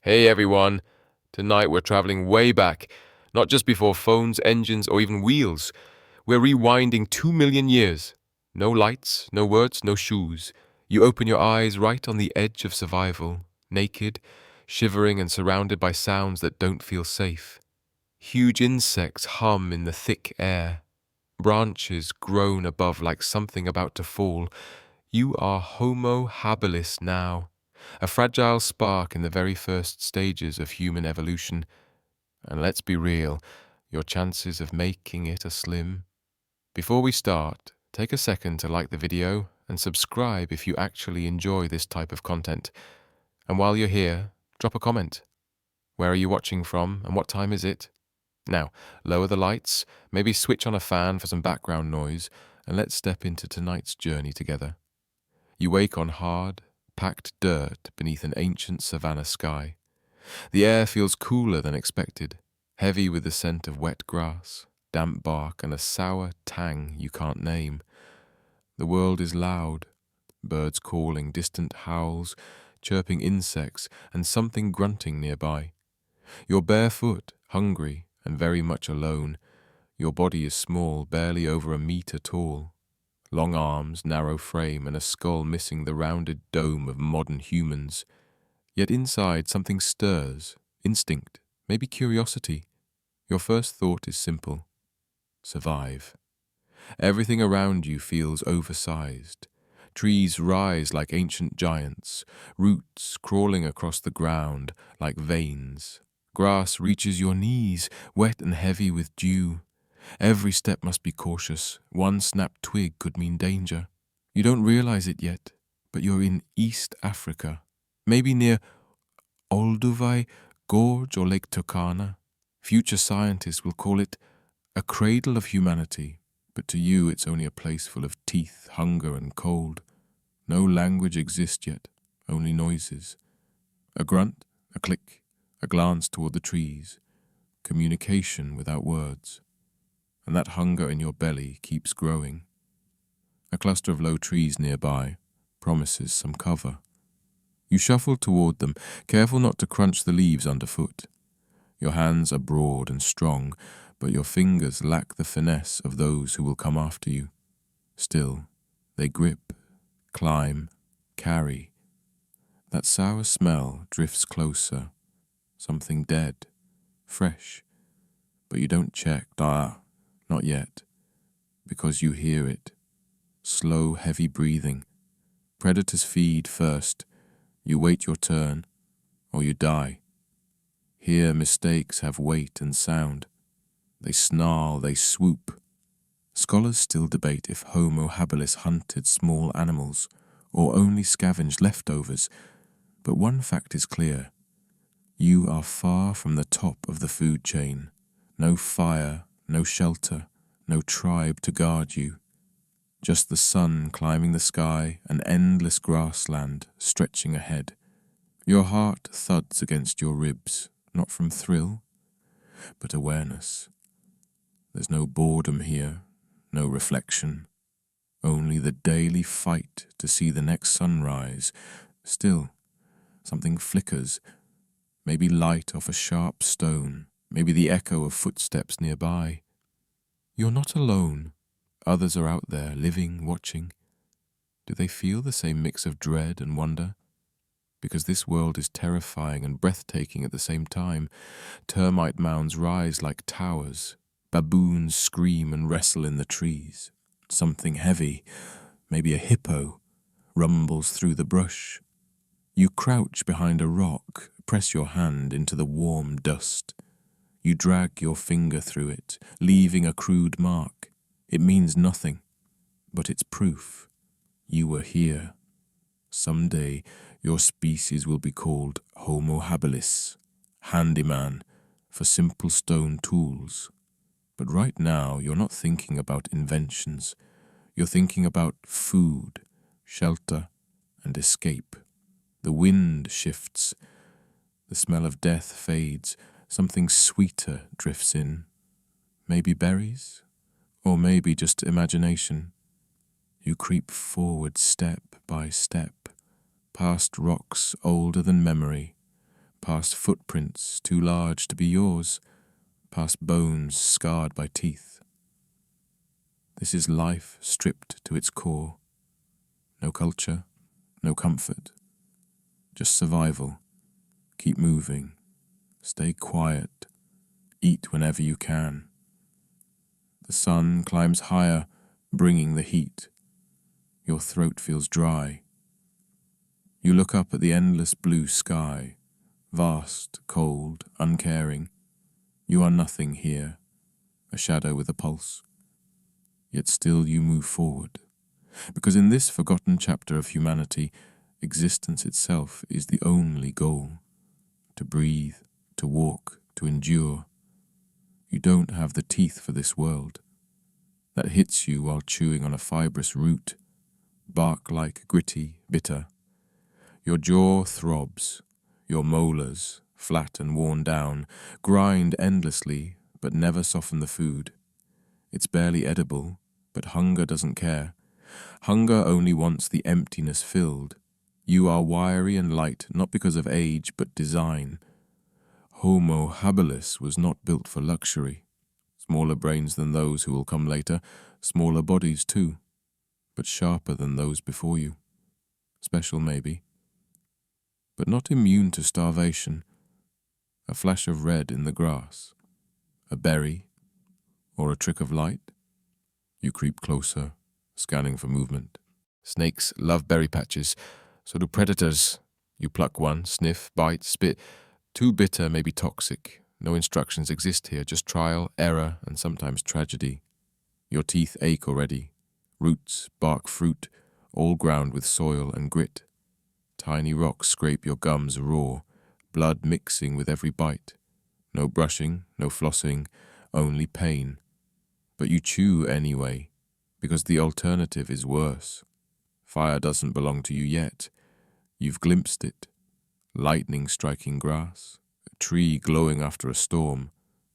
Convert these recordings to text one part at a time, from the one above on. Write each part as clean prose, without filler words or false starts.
Hey everyone! Tonight we're traveling way back, not just before phones, engines, or even wheels. We're rewinding 2 million years. No lights, no words, no shoes. You open your eyes right on the edge of survival, naked, shivering and surrounded by sounds that don't feel safe. Huge insects hum in the thick air. Branches groan above like something about to fall. You are Homo habilis now, a fragile spark in the very first stages of human evolution. And let's be real, your chances of making it are slim. Before we start, take a second to like the video and subscribe if you actually enjoy this type of content. And while you're here, drop a comment. Where are you watching from and what time is it? Now, lower the lights, maybe switch on a fan for some background noise, and let's step into tonight's journey together. You wake on hard, packed dirt beneath an ancient savanna sky. The air feels cooler than expected, heavy with the scent of wet grass, damp bark, and a sour tang you can't name. The world is loud, birds calling, distant howls, chirping insects, and something grunting nearby. You're barefoot, hungry, and very much alone. Your body is small, barely over a meter tall. Long arms, narrow frame, and a skull missing the rounded dome of modern humans. Yet inside something stirs, instinct, maybe curiosity. Your first thought is simple: survive. Everything around you feels oversized. Trees rise like ancient giants, roots crawling across the ground like veins. Grass reaches your knees, wet and heavy with dew. Every step must be cautious. One snapped twig could mean danger. You don't realize it yet, but you're in East Africa, maybe near Olduvai Gorge or Lake Turkana. Future scientists will call it a cradle of humanity, but to you it's only a place full of teeth, hunger and cold. No language exists yet, only noises. A grunt, a click, a glance toward the trees. Communication without words. And that hunger in your belly keeps growing. A cluster of low trees nearby promises some cover. You shuffle toward them, careful not to crunch the leaves underfoot. Your hands are broad and strong, but your fingers lack the finesse of those who will come after you. Still, they grip, climb, carry. That sour smell drifts closer, something dead, fresh, but you don't check. Not yet, because you hear it. Slow, heavy breathing. Predators feed first. You wait your turn, or you die. Here mistakes have weight and sound. They snarl, they swoop. Scholars still debate if Homo habilis hunted small animals, or only scavenged leftovers, but one fact is clear. You are far from the top of the food chain. No fire, no shelter, no tribe to guard you. Just the sun climbing the sky, an endless grassland stretching ahead. Your heart thuds against your ribs, not from thrill, but awareness. There's no boredom here, no reflection, only the daily fight to see the next sunrise. Still, something flickers, maybe light off a sharp stone, maybe the echo of footsteps nearby. You're not alone. Others are out there, living, watching. Do they feel the same mix of dread and wonder? Because this world is terrifying and breathtaking at the same time. Termite mounds rise like towers. Baboons scream and wrestle in the trees. Something heavy, maybe a hippo, rumbles through the brush. You crouch behind a rock, press your hand into the warm dust. You drag your finger through it, leaving a crude mark. It means nothing, but it's proof. You were here. Someday, your species will be called Homo habilis, handyman, for simple stone tools. But right now, you're not thinking about inventions. You're thinking about food, shelter, and escape. The wind shifts. The smell of death fades. Something sweeter drifts in. Maybe berries? Or maybe just imagination. You creep forward step by step, past rocks older than memory, past footprints too large to be yours, past bones scarred by teeth. This is life stripped to its core. No culture, no comfort, just survival. Keep moving, stay quiet, eat whenever you can. The sun climbs higher, bringing the heat. Your throat feels dry. You look up at the endless blue sky, vast, cold, uncaring. You are nothing here, a shadow with a pulse. Yet still you move forward, because in this forgotten chapter of humanity, existence itself is the only goal. To breathe, to walk, to endure. You don't have the teeth for this world. That hits you while chewing on a fibrous root, bark-like, gritty, bitter. Your jaw throbs, your molars, flat and worn down, grind endlessly but never soften the food. It's barely edible, but hunger doesn't care. Hunger only wants the emptiness filled. You are wiry and light, not because of age, but design. Homo habilis was not built for luxury. Smaller brains than those who will come later, smaller bodies too, but sharper than those before you. Special maybe, but not immune to starvation. A flash of red in the grass, a berry, or a trick of light. You creep closer, scanning for movement. Snakes love berry patches, so do predators. You pluck one, sniff, bite, spit. Too bitter may be toxic. No instructions exist here, just trial, error, and sometimes tragedy. Your teeth ache already. Roots, bark, fruit, all ground with soil and grit. Tiny rocks scrape your gums raw, blood mixing with every bite. No brushing, no flossing, only pain. But you chew anyway, because the alternative is worse. Fire doesn't belong to you yet. You've glimpsed it. Lightning striking grass, a tree glowing after a storm.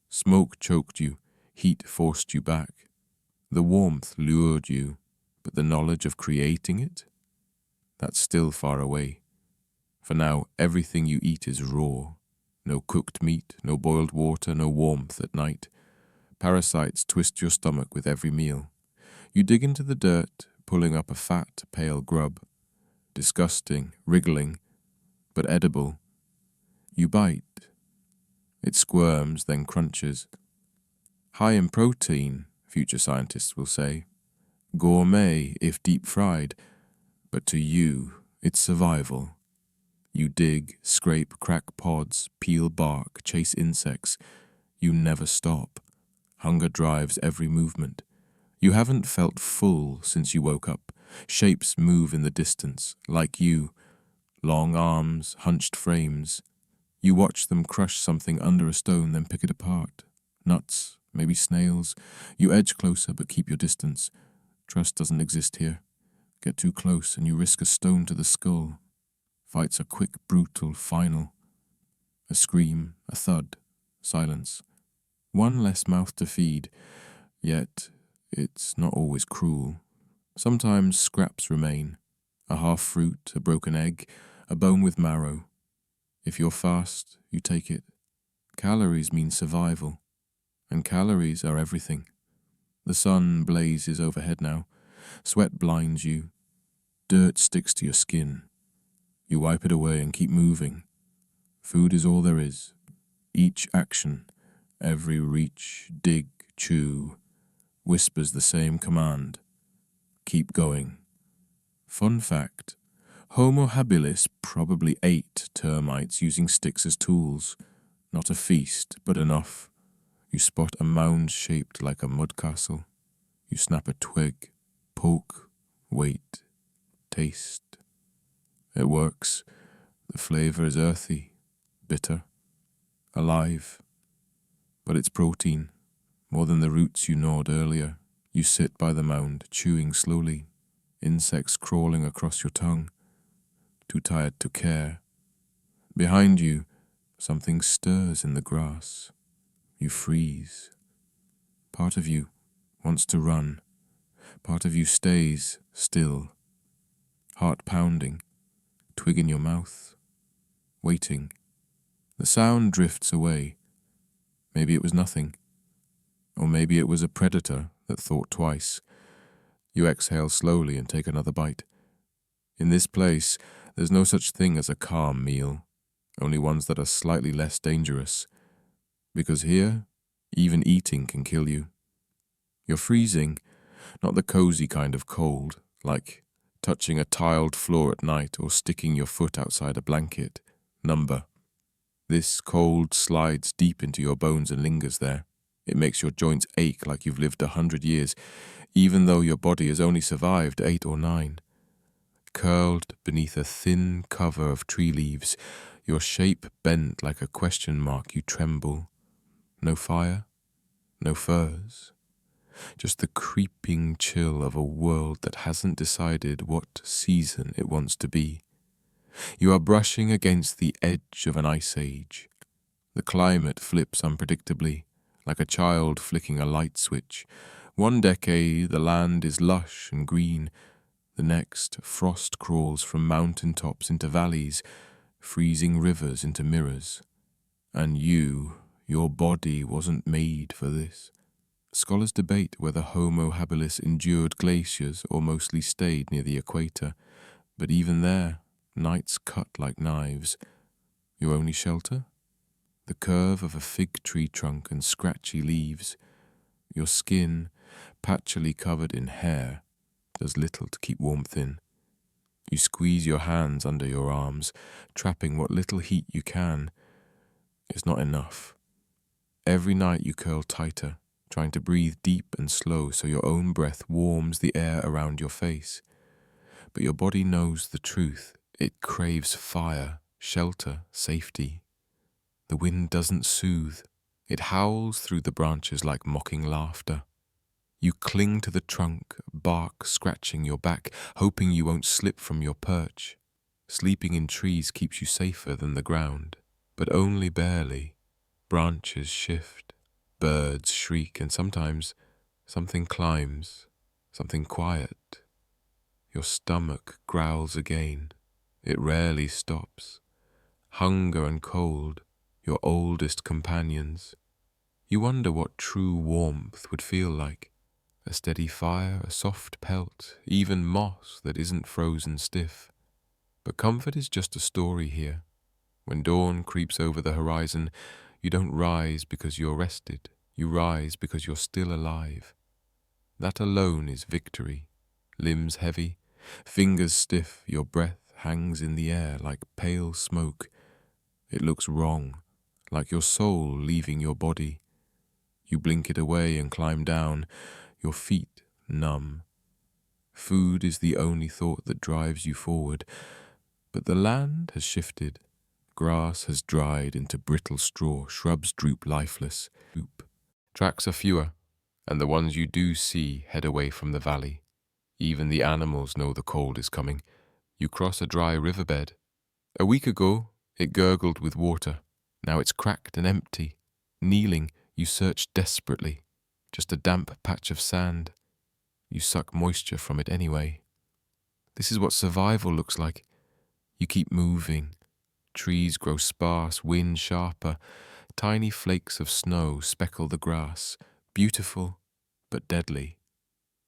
Smoke choked you, heat forced you back. The warmth lured you, but the knowledge of creating it? That's still far away. For now, everything you eat is raw. No cooked meat, no boiled water, no warmth at night. Parasites twist your stomach with every meal. You dig into the dirt, pulling up a fat, pale grub. Disgusting, wriggling, but edible. You bite. It squirms, then crunches. High in protein, future scientists will say. Gourmet, if deep fried. But to you, it's survival. You dig, scrape, crack pods, peel bark, chase insects. You never stop. Hunger drives every movement. You haven't felt full since you woke up. Shapes move in the distance, like you. Long arms, hunched frames. You watch them crush something under a stone, then pick it apart. Nuts, maybe snails. You edge closer, but keep your distance. Trust doesn't exist here. Get too close, and you risk a stone to the skull. Fights are quick, brutal, final. A scream, a thud, silence. One less mouth to feed, yet it's not always cruel. Sometimes scraps remain. A half fruit, a broken egg, a bone with marrow. If you're fast, you take it. Calories mean survival, and calories are everything. The sun blazes overhead now. Sweat blinds you. Dirt sticks to your skin. You wipe it away and keep moving. Food is all there is. Each action, every reach, dig, chew, whispers the same command. Keep going. Fun fact, Homo habilis probably ate termites using sticks as tools. Not a feast, but enough. You spot a mound shaped like a mud castle. You snap a twig, poke, wait, taste. It works. The flavor is earthy, bitter, alive. But it's protein, more than the roots you gnawed earlier. You sit by the mound, chewing slowly, insects crawling across your tongue, too tired to care. Behind you, something stirs in the grass. You freeze. Part of you wants to run. Part of you stays still, heart pounding, twig in your mouth, waiting. The sound drifts away. Maybe it was nothing. Or maybe it was a predator that thought twice. You exhale slowly and take another bite. In this place, there's no such thing as a calm meal, only ones that are slightly less dangerous. Because here, even eating can kill you. You're freezing, not the cozy kind of cold, like touching a tiled floor at night or sticking your foot outside a blanket. Number. This cold slides deep into your bones and lingers there. It makes your joints ache like you've lived 100 years, even though your body has only survived 8 or 9. Curled beneath a thin cover of tree leaves, your shape bent like a question mark, you tremble. No fire, no furs, just the creeping chill of a world that hasn't decided what season it wants to be. You are brushing against the edge of an ice age. The climate flips unpredictably, like a child flicking a light switch. One decade the land is lush and green. The next, frost crawls from mountain tops into valleys, freezing rivers into mirrors. And your body wasn't made for this. Scholars debate whether Homo habilis endured glaciers or mostly stayed near the equator, but even there, nights cut like knives. Your only shelter? The curve of a fig tree trunk and scratchy leaves. Your skin, patchily covered in hair, does little to keep warmth in. You squeeze your hands under your arms, trapping what little heat you can. It's not enough. Every night you curl tighter, trying to breathe deep and slow so your own breath warms the air around your face. But your body knows the truth. It craves fire, shelter, safety. The wind doesn't soothe. It howls through the branches like mocking laughter. You cling to the trunk, bark scratching your back, hoping you won't slip from your perch. Sleeping in trees keeps you safer than the ground, but only barely. Branches shift, birds shriek, and sometimes something climbs, something quiet. Your stomach growls again. It rarely stops. Hunger and cold, your oldest companions. You wonder what true warmth would feel like. A steady fire, a soft pelt, even moss that isn't frozen stiff. But comfort is just a story here. When dawn creeps over the horizon, you don't rise because you're rested. You rise because you're still alive. That alone is victory. Limbs heavy, fingers stiff, your breath hangs in the air like pale smoke. It looks wrong, like your soul leaving your body. You blink it away and climb down, your feet numb. Food is the only thought that drives you forward. But the land has shifted. Grass has dried into brittle straw, shrubs droop lifeless. Tracks are fewer, and the ones you do see head away from the valley. Even the animals know the cold is coming. You cross a dry riverbed. A week ago, it gurgled with water. Now it's cracked and empty. Kneeling, you search desperately. Just a damp patch of sand. You suck moisture from it anyway. This is what survival looks like. You keep moving. Trees grow sparse, wind sharper. Tiny flakes of snow speckle the grass. Beautiful, but deadly.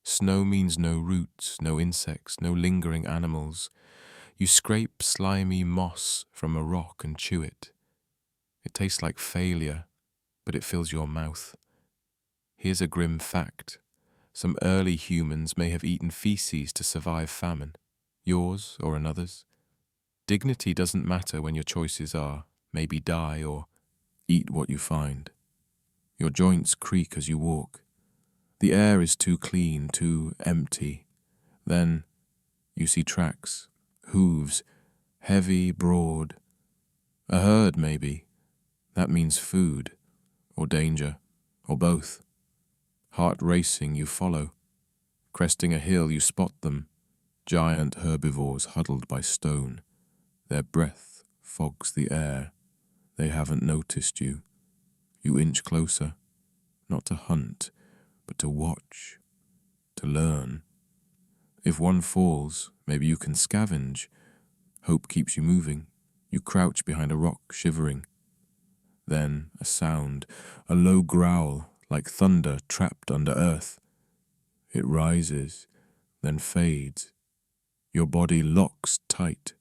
Snow means no roots, no insects, no lingering animals. You scrape slimy moss from a rock and chew it. It tastes like failure, but it fills your mouth. Here's a grim fact. Some early humans may have eaten feces to survive famine, yours or another's. Dignity doesn't matter when your choices are maybe die or eat what you find. Your joints creak as you walk. The air is too clean, too empty. Then you see tracks, hooves, heavy, broad. A herd, maybe. That means food, or danger, or both. Heart racing, you follow. Cresting a hill, you spot them. Giant herbivores huddled by stone. Their breath fogs the air. They haven't noticed you. You inch closer, not to hunt, but to watch, to learn. If one falls, maybe you can scavenge. Hope keeps you moving. You crouch behind a rock, shivering. Then a sound, a low growl, like thunder trapped under earth. It rises, then fades. Your body locks tight.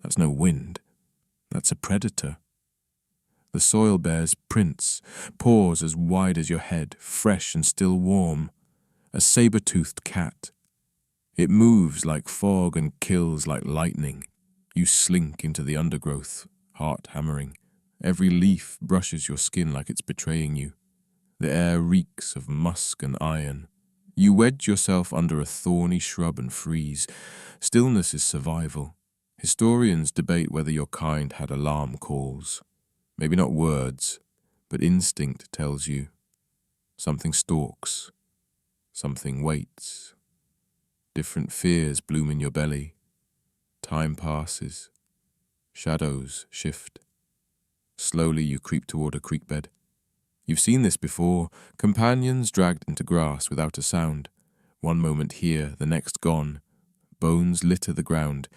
That's no wind. That's a predator. The soil bears prints, paws as wide as your head, fresh and still warm. A sabre-toothed cat. It moves like fog and kills like lightning. You slink into the undergrowth, heart hammering. Every leaf brushes your skin like it's betraying you. The air reeks of musk and iron. You wedge yourself under a thorny shrub and freeze. Stillness is survival. Historians debate whether your kind had alarm calls. Maybe not words, but instinct tells you. Something stalks. Something waits. Different fears bloom in your belly. Time passes. Shadows shift. Slowly you creep toward a creek bed. You've seen this before, companions dragged into grass without a sound. One moment here, the next gone. Bones litter the ground.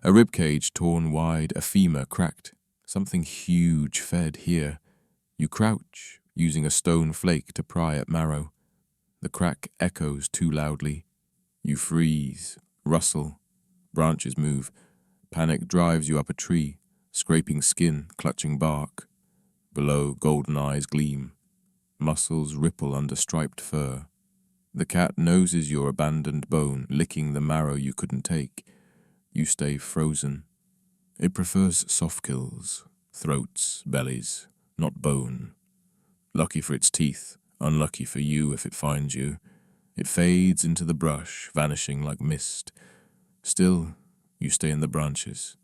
A ribcage torn wide, a femur cracked. Something huge fed here. You crouch, using a stone flake to pry at marrow. The crack echoes too loudly. You freeze, rustle. Branches move. Panic drives you up a tree, scraping skin, clutching bark. Below, golden eyes gleam. Muscles ripple under striped fur. The cat noses your abandoned bone, licking the marrow you couldn't take. You stay frozen. It prefers soft kills, throats, bellies, not bone. Lucky for its teeth, unlucky for you if it finds you. It fades into the brush, vanishing like mist. Still, you stay in the branches.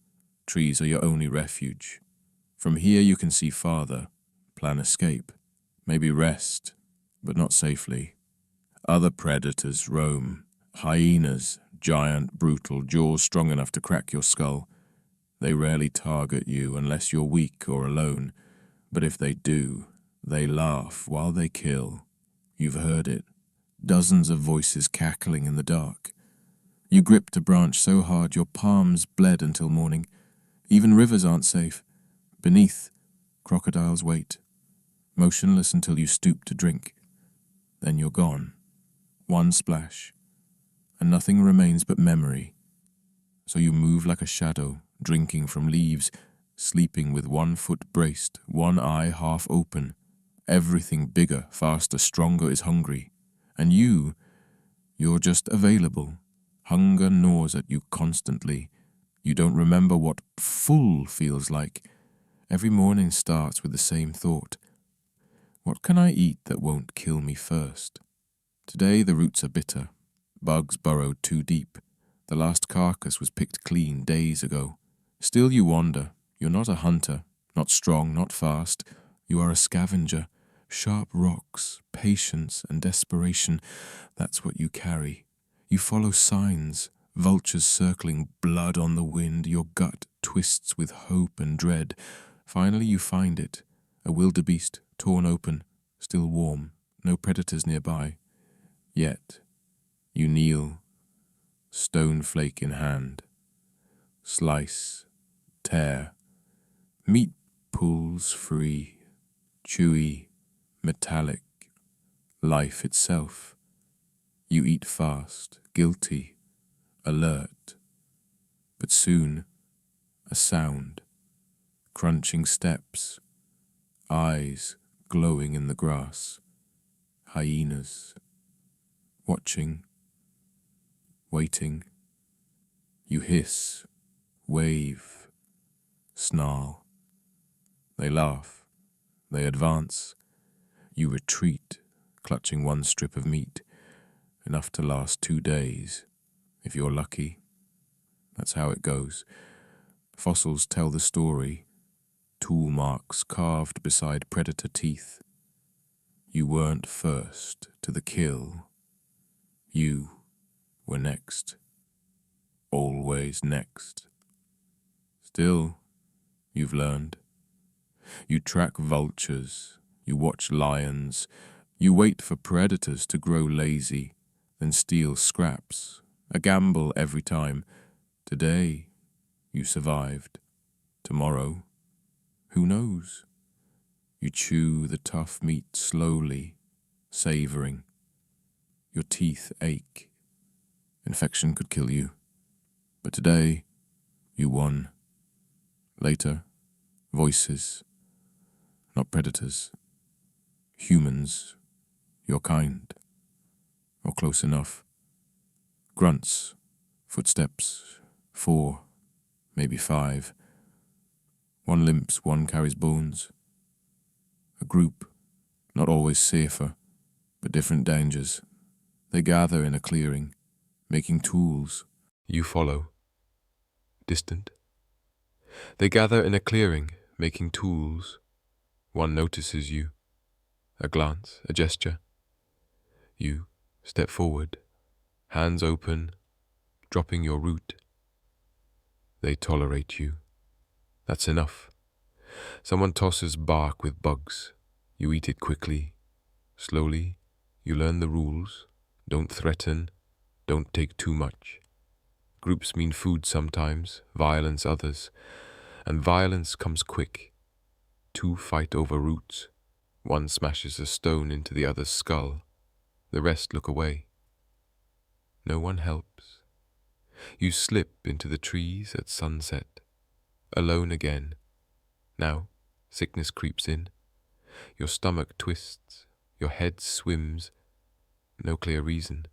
Trees are your only refuge. From here you can see farther, plan escape, maybe rest, but not safely. Other predators roam. Hyenas, giant, brutal, jaws strong enough to crack your skull. They rarely target you unless you're weak or alone, but if they do, they laugh while they kill. You've heard it. Dozens of voices cackling in the dark. You gripped a branch so hard your palms bled until morning. Even rivers aren't safe. Beneath, crocodiles wait, motionless until you stoop to drink. Then you're gone. One splash, and nothing remains but memory. So you move like a shadow, drinking from leaves, sleeping with one foot braced, one eye half open. Everything bigger, faster, stronger is hungry. And you're just available. Hunger gnaws at you constantly. You don't remember what full feels like. Every morning starts with the same thought. What can I eat that won't kill me first? Today the roots are bitter. Bugs burrowed too deep. The last carcass was picked clean days ago. Still you wander. You're not a hunter, not strong, not fast. You are a scavenger. Sharp rocks, patience and desperation, that's what you carry. You follow signs, vultures circling, blood on the wind. Your gut twists with hope and dread. Finally you find it, a wildebeest, torn open, still warm, no predators nearby. Yet you kneel, stone flake in hand. Slice, tear, meat pulls free, chewy, metallic, life itself. You eat fast, guilty, alert. But soon, a sound, crunching steps, eyes glowing in the grass, hyenas, watching, waiting. You hiss, wave, snarl. They laugh, they advance. You retreat, clutching one strip of meat, enough to last 2 days, if you're lucky. That's how it goes. Fossils tell the story, tool marks carved beside predator teeth. You weren't first to the kill. You were next. Always next. Still, you've learned. You track vultures, you watch lions, you wait for predators to grow lazy, then steal scraps, a gamble every time. Today, you survived. Tomorrow, who knows? You chew the tough meat slowly, savoring. Your teeth ache. Infection could kill you. But today, you won. Later, voices, not predators. Humans, your kind. Or close enough. Grunts, footsteps, 4, maybe 5. One limps, one carries bones. A group, not always safer, but different dangers. They gather in a clearing, making tools. You follow. Distant. They gather in a clearing, making tools. One notices you. A glance, a gesture. You step forward, hands open, dropping your root. They tolerate you. That's enough. Someone tosses bark with bugs. You eat it quickly. Slowly, you learn the rules. Don't threaten. Don't take too much. Groups mean food sometimes, violence others. And violence comes quick. 2 fight over roots. One smashes a stone into the other's skull. The rest look away. No one helps. You slip into the trees at sunset. Alone again. Now, sickness creeps in. Your stomach twists. Your head swims. No clear reason.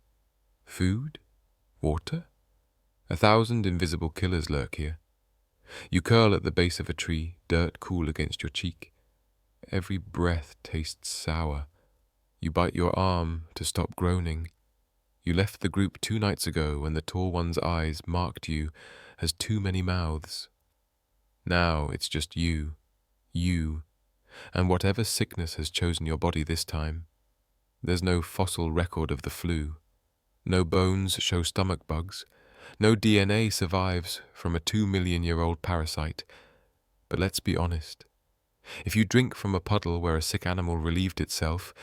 Food? Water? 1,000 invisible killers lurk here. You curl at the base of a tree, dirt cool against your cheek. Every breath tastes sour. You bite your arm to stop groaning. You left the group 2 nights ago when the tall one's eyes marked you as too many mouths. Now it's just you, and whatever sickness has chosen your body this time. There's no fossil record of the flu. No bones show stomach bugs. No DNA survives from a 2-million-year-old parasite. But let's be honest. If you drink from a puddle where a sick animal relieved itself,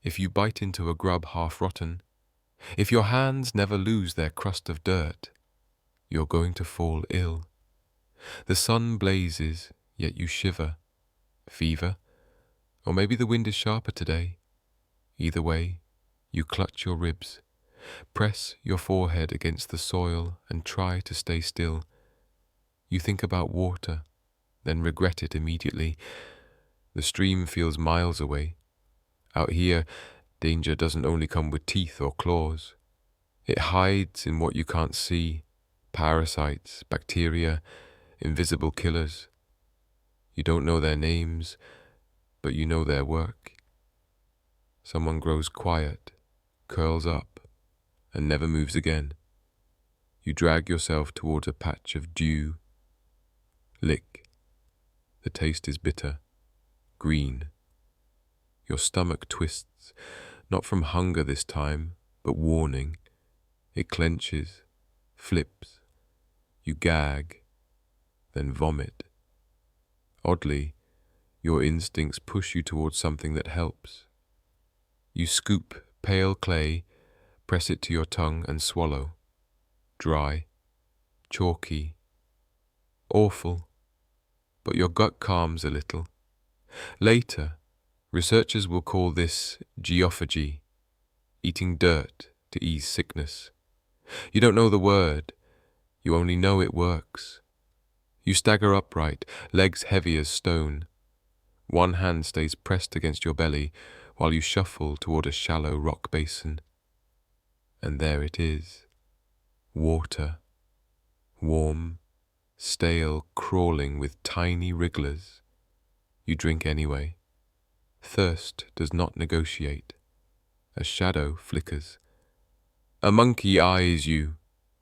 if you bite into a grub half-rotten, if your hands never lose their crust of dirt, you're going to fall ill. The sun blazes, yet you shiver. Fever? Or maybe the wind is sharper today. Either way, you clutch your ribs. Press your forehead against the soil and try to stay still. You think about water, then regret it immediately. The stream feels miles away. Out here, danger doesn't only come with teeth or claws. It hides in what you can't see. Parasites, bacteria, invisible killers. You don't know their names, but you know their work. Someone grows quiet, curls up, and never moves again. You drag yourself towards a patch of dew. Lick. The taste is bitter, green. Your stomach twists, not from hunger this time, but warning. It clenches, flips. You gag, then vomit. Oddly, your instincts push you towards something that helps. You scoop pale clay, press it to your tongue and swallow. Dry, chalky, awful, but your gut calms a little. Later, researchers will call this geophagy, eating dirt to ease sickness. You don't know the word, you only know it works. You stagger upright, legs heavy as stone. One hand stays pressed against your belly while you shuffle toward a shallow rock basin. And there it is. Water. Warm, stale, crawling with tiny wrigglers. You drink anyway. Thirst does not negotiate. A shadow flickers. A monkey eyes you,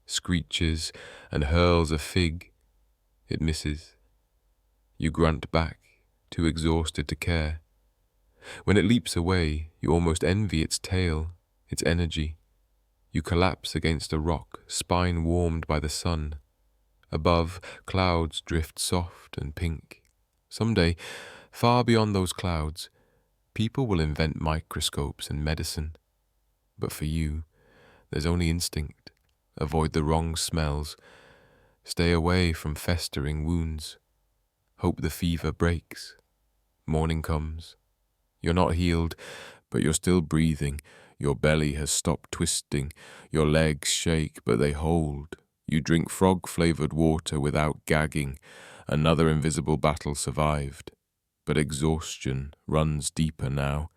screeches, and hurls a fig. It misses. You grunt back, too exhausted to care. When it leaps away, you almost envy its tail, its energy. You collapse against a rock, spine warmed by the sun. Above, clouds drift soft and pink. Someday, far beyond those clouds, people will invent microscopes and medicine. But for you, there's only instinct. Avoid the wrong smells. Stay away from festering wounds. Hope the fever breaks. Morning comes. You're not healed, but you're still breathing. Your belly has stopped twisting. Your legs shake, but they hold. You drink frog-flavored water without gagging. Another invisible battle survived. But exhaustion runs deeper now.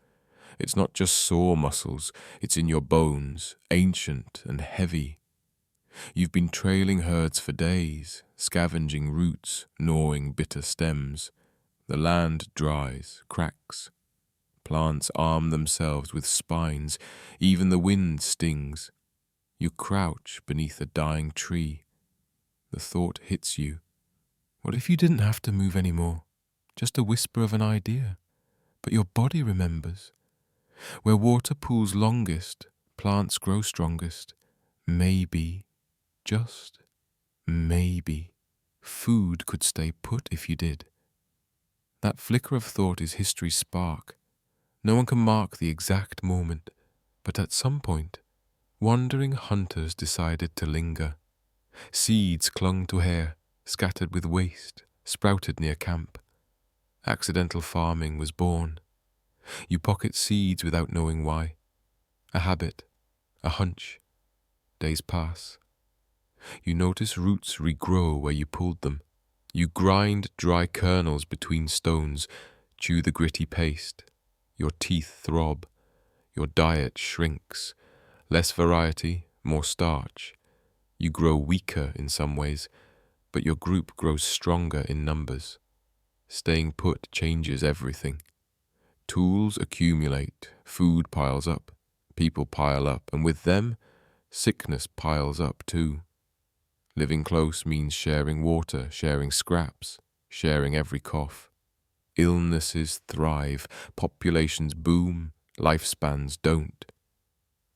It's not just sore muscles, it's in your bones, ancient and heavy. You've been trailing herds for days, scavenging roots, gnawing bitter stems. The land dries, cracks. Plants arm themselves with spines, even the wind stings. You crouch beneath a dying tree. The thought hits you. What if you didn't have to move anymore? Just a whisper of an idea. But your body remembers. Where water pools longest, plants grow strongest. Maybe, just maybe, food could stay put if you did. That flicker of thought is history's spark. No one can mark the exact moment, but at some point, wandering hunters decided to linger. Seeds clung to hair, scattered with waste, sprouted near camp. Accidental farming was born. You pocket seeds without knowing why. A habit, a hunch. Days pass. You notice roots regrow where you pulled them. You grind dry kernels between stones, chew the gritty paste. Your teeth throb. Your diet shrinks. Less variety, more starch. You grow weaker in some ways, but your group grows stronger in numbers. Staying put changes everything. Tools accumulate, food piles up, people pile up, and with them, sickness piles up too. Living close means sharing water, sharing scraps, sharing every cough. Illnesses thrive, populations boom, lifespans don't.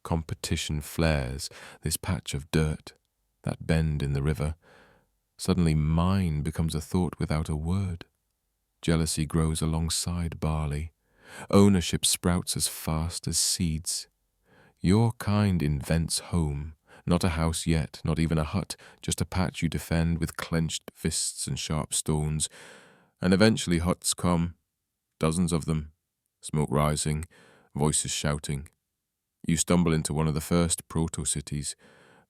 Competition flares, this patch of dirt, that bend in the river. Suddenly mine becomes a thought without a word. Jealousy grows alongside barley. Ownership sprouts as fast as seeds. Your kind invents home, not a house yet, not even a hut, just a patch you defend with clenched fists and sharp stones. And eventually huts come, dozens of them, smoke rising, voices shouting. You stumble into one of the first proto-cities,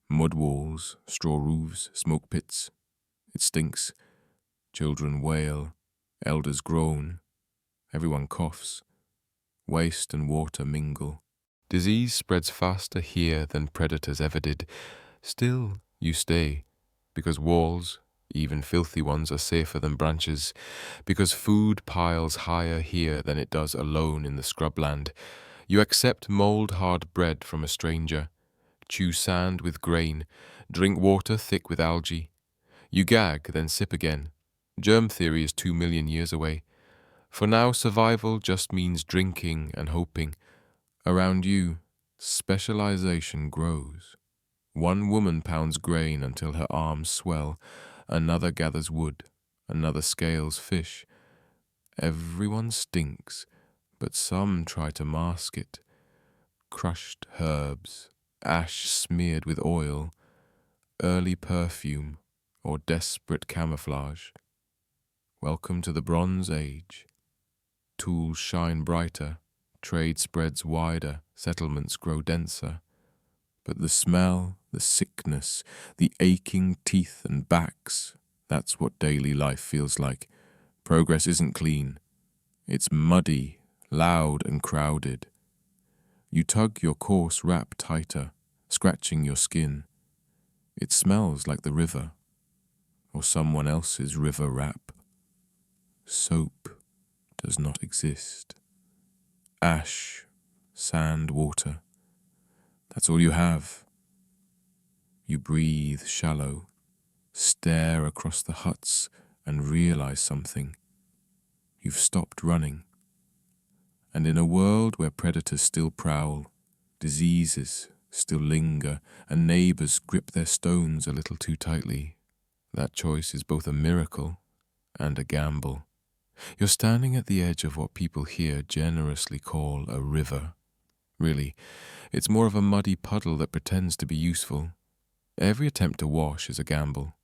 mud walls, straw roofs, smoke pits. It stinks. Children wail, elders groan, everyone coughs. Waste and water mingle. Disease spreads faster here than predators ever did. Still, you stay, because walls, even filthy ones, are safer than branches, because food piles higher here than it does alone in the scrubland. You accept mold-hard bread from a stranger, chew sand with grain, drink water thick with algae. You gag, then sip again. Germ theory is 2 million years away. For now, survival just means drinking and hoping. Around you, specialization grows. One woman pounds grain until her arms swell. Another gathers wood. Another scales fish. Everyone stinks, but some try to mask it. Crushed herbs, ash smeared with oil, early perfume, or desperate camouflage. Welcome to the Bronze Age. Tools shine brighter, trade spreads wider, settlements grow denser. But the smell, the sickness, the aching teeth and backs, that's what daily life feels like. Progress isn't clean. It's muddy, loud and crowded. You tug your coarse wrap tighter, scratching your skin. It smells like the river, or someone else's river wrap. Soap does not exist. Ash, sand, water. That's all you have. You breathe shallow, stare across the huts and realize something. You've stopped running. And in a world where predators still prowl, diseases still linger, and neighbors grip their stones a little too tightly, that choice is both a miracle and a gamble. You're standing at the edge of what people here generously call a river. Really, it's more of a muddy puddle that pretends to be useful. Every attempt to wash is a gamble.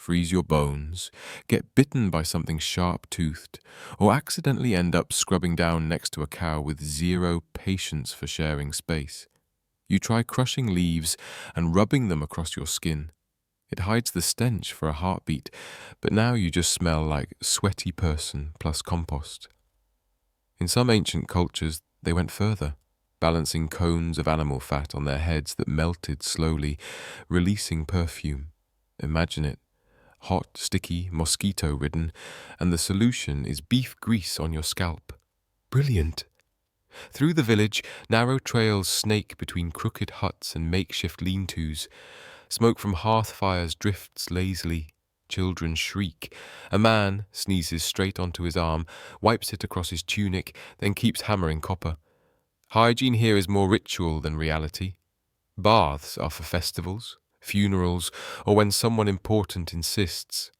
freeze your bones, get bitten by something sharp-toothed, or accidentally end up scrubbing down next to a cow with zero patience for sharing space. You try crushing leaves and rubbing them across your skin. It hides the stench for a heartbeat, but now you just smell like sweaty person plus compost. In some ancient cultures, they went further, balancing cones of animal fat on their heads that melted slowly, releasing perfume. Imagine it. Hot, sticky, mosquito-ridden, and the solution is beef grease on your scalp. Brilliant! Through the village, narrow trails snake between crooked huts and makeshift lean-tos. Smoke from hearth fires drifts lazily. Children shriek. A man sneezes straight onto his arm, wipes it across his tunic, then keeps hammering copper. Hygiene here is more ritual than reality. Baths are for festivals, funerals, or when someone important insists.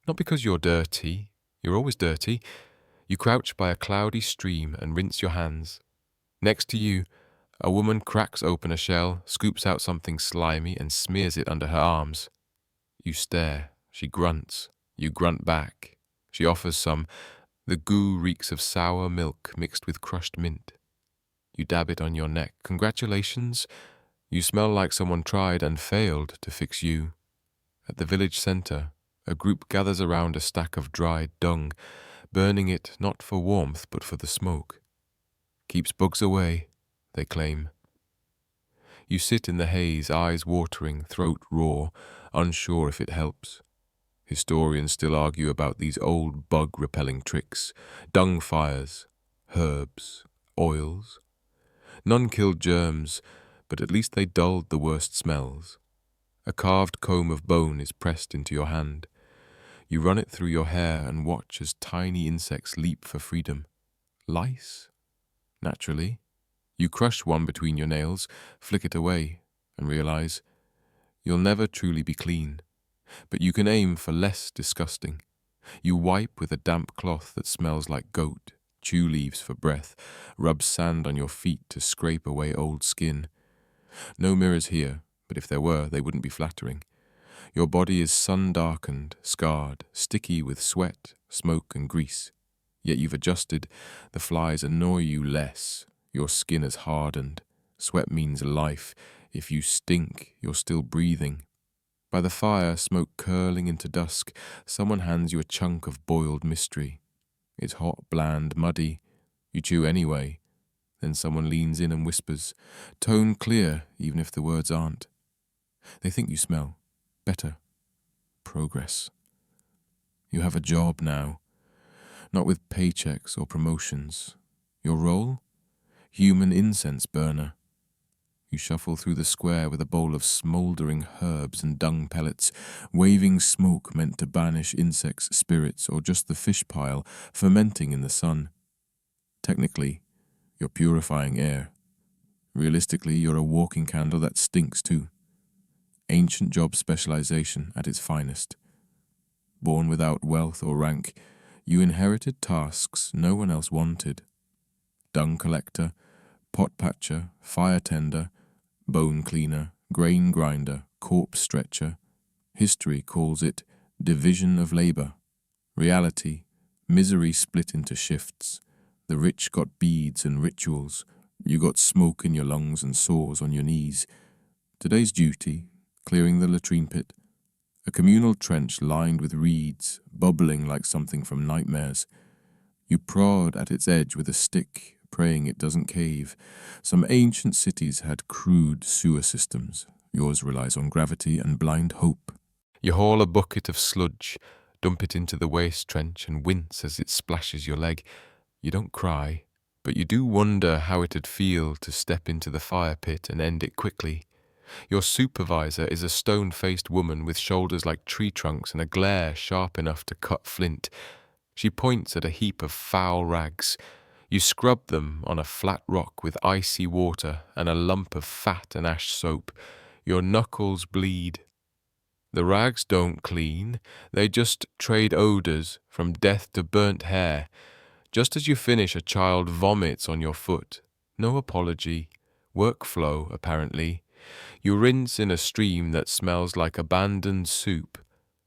Not because you're dirty. You're always dirty. You crouch by a cloudy stream and rinse your hands. Next to you, a woman cracks open a shell, scoops out something slimy and smears it under her arms. You stare. She grunts. You grunt back. She offers some. The goo reeks of sour milk mixed with crushed mint. You dab it on your neck. Congratulations. You smell like someone tried and failed to fix you. At the village centre, a group gathers around a stack of dried dung, burning it not for warmth but for the smoke. Keeps bugs away, they claim. You sit in the haze, eyes watering, throat raw, unsure if it helps. Historians still argue about these old bug-repelling tricks, dung fires, herbs, oils. None killed germs, but at least they dulled the worst smells. A carved comb of bone is pressed into your hand. You run it through your hair and watch as tiny insects leap for freedom. Lice? Naturally. You crush one between your nails, flick it away, and realize you'll never truly be clean. But you can aim for less disgusting. You wipe with a damp cloth that smells like goat, chew leaves for breath, rub sand on your feet to scrape away old skin. No mirrors here, but if there were, they wouldn't be flattering. Your body is sun-darkened, scarred, sticky with sweat, smoke and grease. Yet you've adjusted. The flies annoy you less. Your skin has hardened. Sweat means life. If you stink, you're still breathing. By the fire, smoke curling into dusk, someone hands you a chunk of boiled mystery. It's hot, bland, muddy. You chew anyway. Then someone leans in and whispers, tone clear, even if the words aren't. They think you smell. Better. Progress. You have a job now. Not with paychecks or promotions. Your role? Human incense burner. You shuffle through the square with a bowl of smouldering herbs and dung pellets, waving smoke meant to banish insects' spirits or just the fish pile fermenting in the sun. Technically, you're purifying air. Realistically, you're a walking candle that stinks too. Ancient job specialization at its finest. Born without wealth or rank, you inherited tasks no one else wanted. Dung collector, pot patcher, fire tender, bone cleaner, grain grinder, corpse stretcher. History calls it division of labor. Reality, misery split into shifts. The rich got beads and rituals. You got smoke in your lungs and sores on your knees. Today's duty, clearing the latrine pit. A communal trench lined with reeds, bubbling like something from nightmares. You prod at its edge with a stick, praying it doesn't cave. Some ancient cities had crude sewer systems. Yours relies on gravity and blind hope. You haul a bucket of sludge, dump it into the waste trench and wince as it splashes your leg. You don't cry, but you do wonder how it'd feel to step into the fire pit and end it quickly. Your supervisor is a stone-faced woman with shoulders like tree trunks and a glare sharp enough to cut flint. She points at a heap of foul rags. You scrub them on a flat rock with icy water and a lump of fat and ash soap. Your knuckles bleed. The rags don't clean. They just trade odors from death to burnt hair. Just as you finish, a child vomits on your foot. No apology. Workflow, apparently. You rinse in a stream that smells like abandoned soup.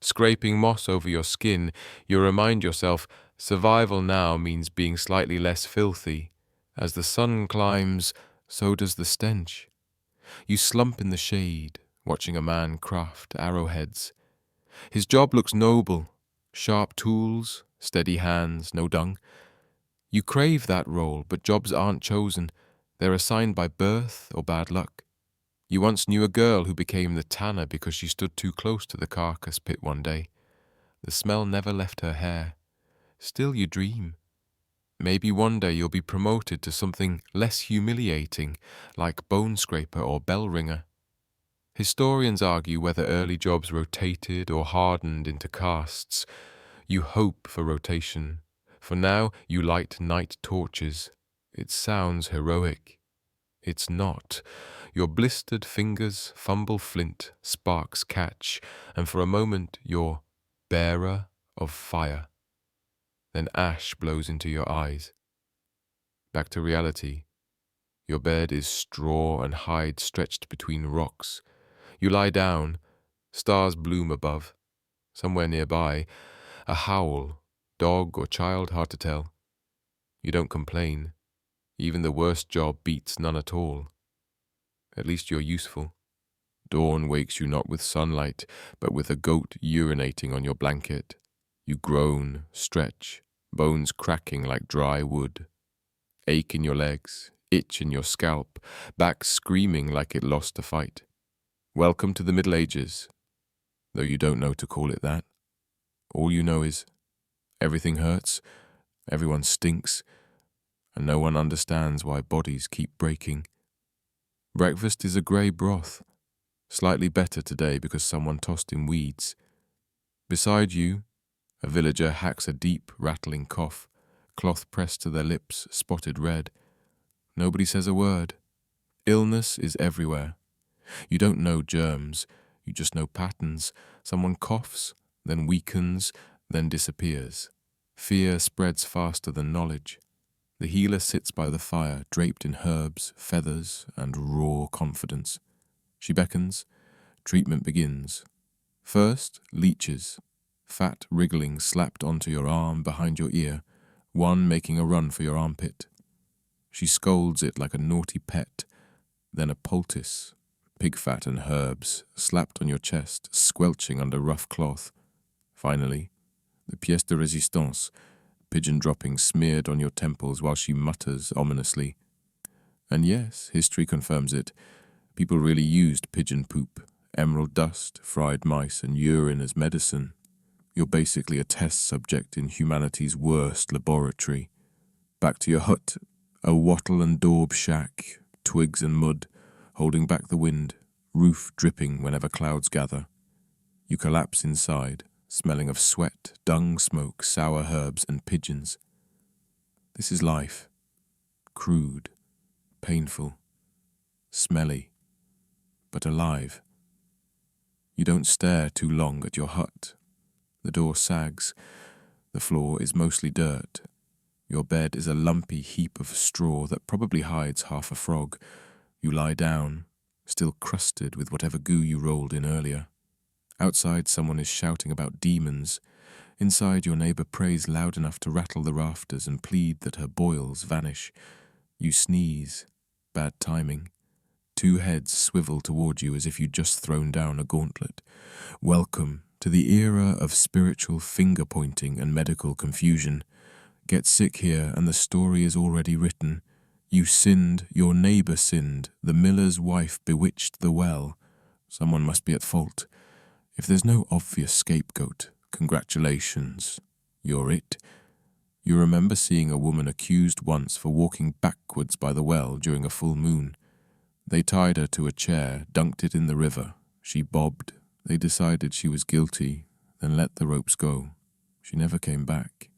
Scraping moss over your skin, you remind yourself survival now means being slightly less filthy. As the sun climbs, so does the stench. You slump in the shade, watching a man craft arrowheads. His job looks noble. Sharp tools, steady hands, no dung. You crave that role, but jobs aren't chosen. They're assigned by birth or bad luck. You once knew a girl who became the tanner because she stood too close to the carcass pit one day. The smell never left her hair. Still you dream. Maybe one day you'll be promoted to something less humiliating, like bone scraper or bell ringer. Historians argue whether early jobs rotated or hardened into castes. You hope for rotation. For now, you light night torches. It sounds heroic. It's not. Your blistered fingers fumble flint, sparks catch, and for a moment you're bearer of fire. Then ash blows into your eyes. Back to reality. Your bed is straw and hide stretched between rocks. You lie down. Stars bloom above. Somewhere nearby, a howl, dog or child, hard to tell. You don't complain. Even the worst job beats none at all. At least you're useful. Dawn wakes you not with sunlight, but with a goat urinating on your blanket. You groan, stretch, bones cracking like dry wood. Ache in your legs, itch in your scalp, back screaming like it lost a fight. Welcome to the Middle Ages, though you don't know to call it that. All you know is everything hurts, everyone stinks, and no one understands why bodies keep breaking. Breakfast is a grey broth, slightly better today because someone tossed in weeds. Beside you, a villager hacks a deep, rattling cough, cloth pressed to their lips, spotted red. Nobody says a word. Illness is everywhere. You don't know germs, you just know patterns. Someone coughs, then weakens, then disappears. Fear spreads faster than knowledge. The healer sits by the fire, draped in herbs, feathers, and raw confidence. She beckons. Treatment begins. First, leeches. Fat wriggling slapped onto your arm behind your ear, one making a run for your armpit. She scolds it like a naughty pet. Then a poultice, pig fat and herbs, slapped on your chest, squelching under rough cloth. Finally, the pièce de résistance, pigeon droppings smeared on your temples while she mutters ominously. And yes, history confirms it. People really used pigeon poop, emerald dust, fried mice, and urine as medicine. You're basically a test subject in humanity's worst laboratory. Back to your hut, a wattle and daub shack, twigs and mud, holding back the wind, roof dripping whenever clouds gather. You collapse inside, smelling of sweat, dung smoke, sour herbs, and pigeons. This is life. Crude, painful, smelly, but alive. You don't stare too long at your hut. The door sags. The floor is mostly dirt. Your bed is a lumpy heap of straw that probably hides half a frog. You lie down, still crusted with whatever goo you rolled in earlier. Outside, someone is shouting about demons. Inside, your neighbor prays loud enough to rattle the rafters and plead that her boils vanish. You sneeze. Bad timing. Two heads swivel toward you as if you'd just thrown down a gauntlet. Welcome to the era of spiritual finger-pointing and medical confusion. Get sick here and the story is already written. You sinned, your neighbor sinned, the miller's wife bewitched the well. Someone must be at fault. If there's no obvious scapegoat, congratulations, you're it. You remember seeing a woman accused once for walking backwards by the well during a full moon. They tied her to a chair, dunked it in the river. She bobbed. They decided she was guilty, then let the ropes go. She never came back.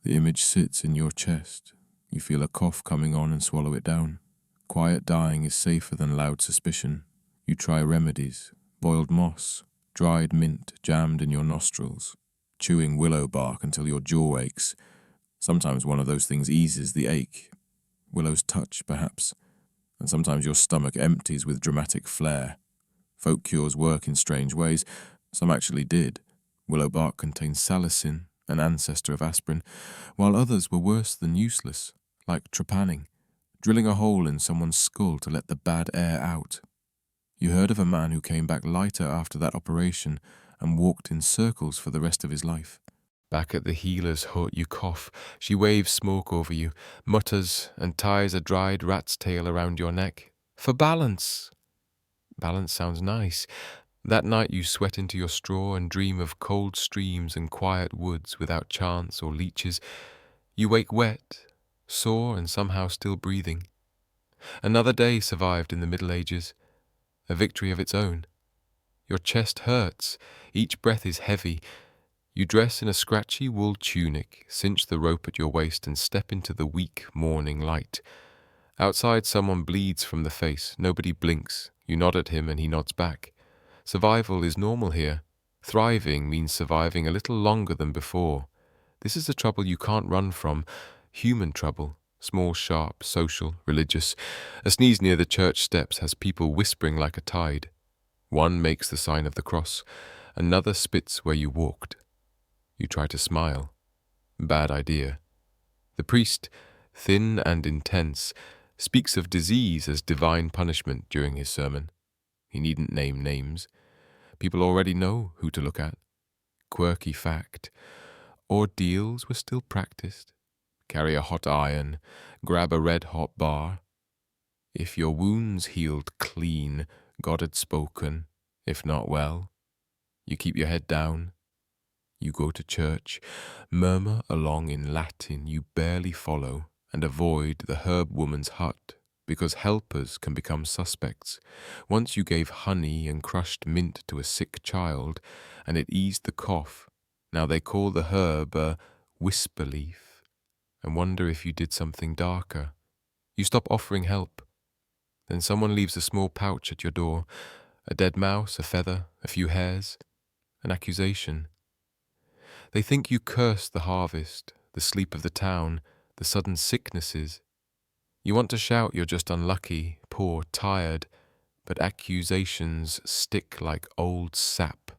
The image sits in your chest. You feel a cough coming on and swallow it down. Quiet dying is safer than loud suspicion. You try remedies, boiled moss, dried mint jammed in your nostrils, chewing willow bark until your jaw aches. Sometimes one of those things eases the ache. Willow's touch, perhaps. And sometimes your stomach empties with dramatic flair. Folk cures work in strange ways. Some actually did. Willow bark contained salicin, an ancestor of aspirin, while others were worse than useless, like trepanning, drilling a hole in someone's skull to let the bad air out. You heard of a man who came back lighter after that operation and walked in circles for the rest of his life. Back at the healer's hut, you cough. She waves smoke over you, mutters, and ties a dried rat's tail around your neck. For balance! Balance sounds nice. That night you sweat into your straw and dream of cold streams and quiet woods without chance or leeches. You wake wet, sore and somehow still breathing. Another day survived in the Middle Ages, a victory of its own. Your chest hurts, each breath is heavy. You dress in a scratchy wool tunic, cinch the rope at your waist and step into the weak morning light. Outside someone bleeds from the face, nobody blinks. You nod at him and he nods back. Survival is normal here. Thriving means surviving a little longer than before. This is a trouble you can't run from. Human trouble. Small, sharp, social, religious. A sneeze near the church steps has people whispering like a tide. One makes the sign of the cross. Another spits where you walked. You try to smile. Bad idea. The priest, thin and intense, speaks of disease as divine punishment during his sermon. He needn't name names. People already know who to look at. Quirky fact. Ordeals were still practiced. Carry a hot iron. Grab a red-hot bar. If your wounds healed clean, God had spoken. If not, well. You keep your head down. You go to church. Murmur along in Latin you barely follow and avoid the herb woman's hut, because helpers can become suspects. Once you gave honey and crushed mint to a sick child, and it eased the cough. Now they call the herb a whisper leaf, and wonder if you did something darker. You stop offering help. Then someone leaves a small pouch at your door, a dead mouse, a feather, a few hairs, an accusation. They think you cursed the harvest, the sleep of the town, the sudden sicknesses. You want to shout you're just unlucky, poor, tired, but accusations stick like old sap.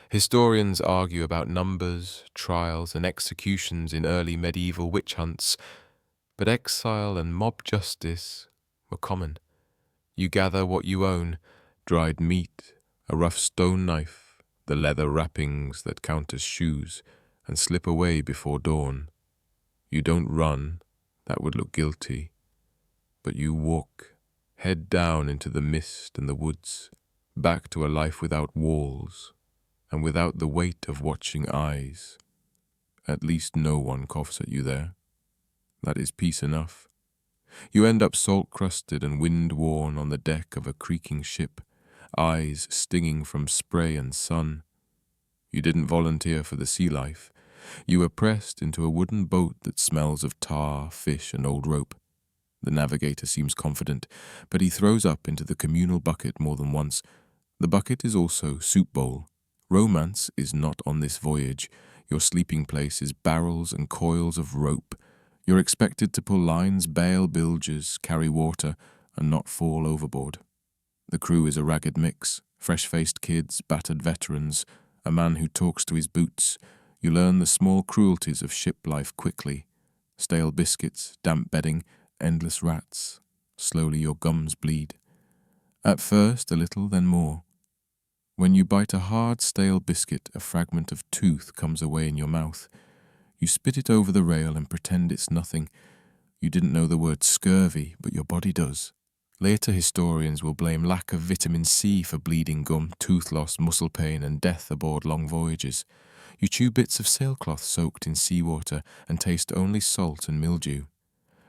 Historians argue about numbers, trials, and executions in early medieval witch hunts, but exile and mob justice were common. You gather what you own, dried meat, a rough stone knife, the leather wrappings that count as shoes, and slip away before dawn. You don't run, that would look guilty. But you walk, head down into the mist and the woods, back to a life without walls, and without the weight of watching eyes. At least no one coughs at you there. That is peace enough. You end up salt-crusted and wind-worn on the deck of a creaking ship, eyes stinging from spray and sun. You didn't volunteer for the sea life. You were pressed into a wooden boat that smells of tar, fish, and old rope. The navigator seems confident, but he throws up into the communal bucket more than once. The bucket is also soup bowl. Romance is not on this voyage. Your sleeping place is barrels and coils of rope. You're expected to pull lines, bail bilges, carry water, and not fall overboard. The crew is a ragged mix, fresh-faced kids, battered veterans, a man who talks to his boots. You learn the small cruelties of ship life quickly. Stale biscuits, damp bedding, endless rats. Slowly your gums bleed. At first a little, then more. When you bite a hard, stale biscuit, a fragment of tooth comes away in your mouth. You spit it over the rail and pretend it's nothing. You didn't know the word scurvy, but your body does. Later historians will blame lack of vitamin C for bleeding gum, tooth loss, muscle pain, and death aboard long voyages. You chew bits of sailcloth soaked in seawater and taste only salt and mildew.